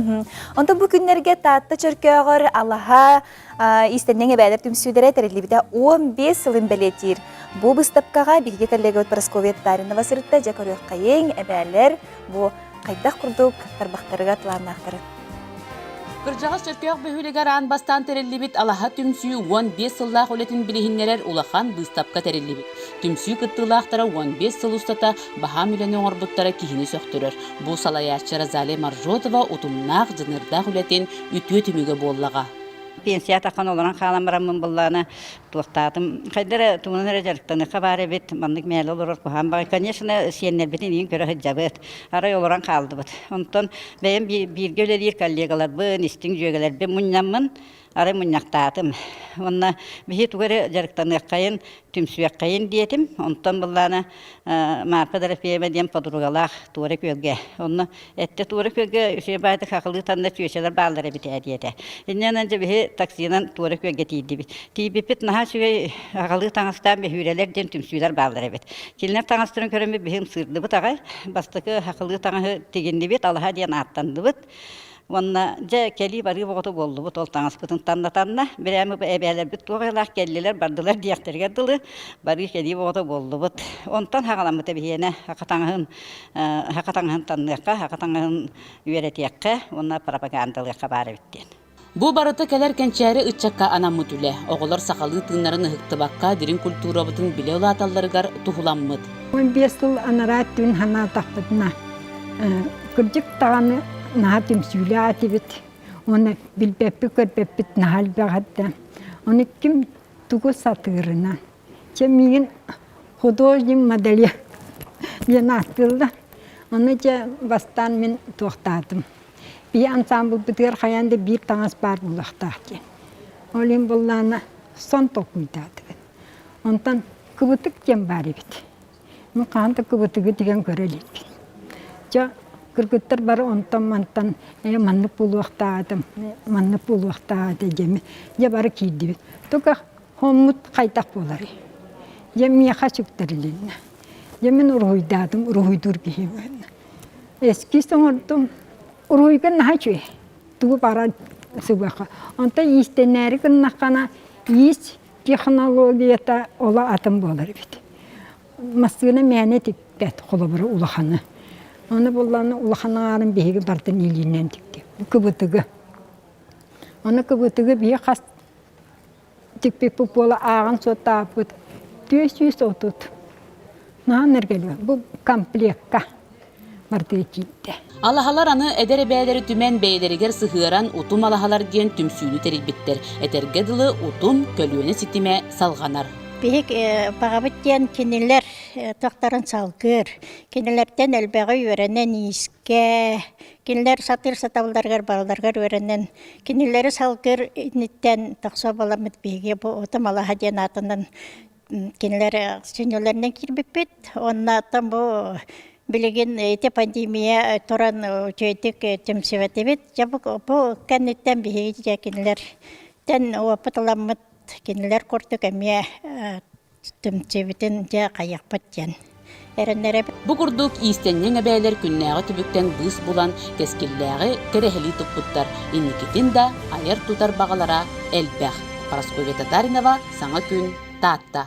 Онда бу күннерге татта чөркөөгөр Аллаха истеннең бәдер түмсүдере терелибидә 15 сылын белетир. Бу быстапкага биге коллега Прасковья Таринова сырытта жакырык кайын әбәләр бу кайдак курдук тарбактарга планнактыр. Кыржагас чөркөк бөһүлегер ан бастан терелибит Аллаха түмсүү 15 сыллах олетін билихиннерер улахан быстапка терелибит. Түмсүү кыттылақтара 15 сыл устата баха миллион оңорбуттара кихини сөктүрөр. Бу салаячы Розалия Маржотова утумнах жынырдах олетін үтүө түмүгө боллага. Пенсия тақан оларан қаламырамын бұлланы туақтадым. Қайдары тумыныр жарықтаны қабары бет, мандық мәлі олар қоған бағы. Конечно, сеннер бетін ең көрі хыджабыт. Арай оларан қалды бұд. Онтан бәйім бірге өлелер коллегалар бұн, істің жөгелер бен мұннамын. Арай мұннақтадым. Онна бейі туғыры жарықтаны қайын, түмсуек қайын дейетім. Онтан бұлланы марпадар пейме дем подругалақ туғыры көлге. Онна әтті туғыры көлге үші байды қақылы танда түйешелер балдары біті әдеті. Иннен анжа бейі таксинан туғыры көлге тейді бит. Тейбі бит наға шүйе ағалы таңыстан бейхүрелер ден түмсуйлер балдары бит. Келінер таңыстырын көрімі бейім сырды бұт ағай. Бастықы қақылы таңы тегенді бит, Аллаға ден аттанды бұт. Онна жа кели бары боғыты болды бұт ол таңыз бұтын танна-танна. Бірәмі әбәлер бүт туғайлақ келділер, бардылар дияқтерге дылы. Бары кели боғыты болды бұт. Онтан хағаламыты бейені хақатаңығын танныққа, хақатаңығын үйеретияққа, онна пропагандалыққа бары біттен. Бу барыты келер кенчәре ытчакка анаммыт үле. Оғылар сақалы тыңнарын ыхтыбаққа дирин культурабытын біле олаталарыгар тухуламмыт. 15 жыл анарат түн хана тақпытына. Күрдік тағаны наға түмсүйлі атыбыт. Оны білбеппі көрбеппіт нағал бағатты. Оны кім түгі сатырынан. Чемейін художник модели мен аттылды. Оны же бастан мен тоқтадым. Bir ansambl bitiyor, hayanda bir tanış var bulaktağı. Olayım bunlarına son tokuydadı. Ondan kıvıtık kem bari bit. Mukanda kıvıtığı diyen görelim. Ja kırgıtlar var ondan mantan manlık bulaktağı, manlık bulaktağı gemi. Ja bari kiydi bit. Toka homut kaytak boları. Jemiye kaçıktırılığına. Jemin uruhuydadım, uruhuydur gibi. Eski sonordum. Uruhuyken naha çöğe. Tuğu para sıvaka. Onta isteneri kınakana is teknolojiyata ola atım bolar bit. Masığına meyane tikket kolabırı ulakhanı. Onu bullanı ulakhanı ağrın behegi bardan iliğinden tikti. Bu kıbıtıgı. Onu kıbıtıgı bir kas tikpek bu bola ağın sota apıt. 200 otut. Naha nergeliyor. Bu komplekka. Alahalar anı edere beyleri tümen beyleriger sıhıran utum alahalar diyen tümsüğünü terilbittir. Etergedili utum kölüğüne sitime salganar. Bihik bağabit diyen kiniler taktarın salgır. Kinilerden elbeği öğrenen iske. Kiniler satır satavlargar bağlargar öğrenen. Kinileri salgır nitten taksa balamit bihige bu utum alaha diyen atından kiniler sünyolarından kirbipit. Onunla tam bu Bilgin ete pandemiya toran çeytik temsivetibit jabuk bu kanitten bihi kinler ten o patalamat kinler kortu kemiye temsivetin ja kayak patyan erenlere bu kurduk istenyen ebeyler künnäge tübükten bıs bulan keskilläge kerehli tuputtar innikitin da ayar tutar bagalara elbäh Praskovья Tatarинова Saňa Gün Tatta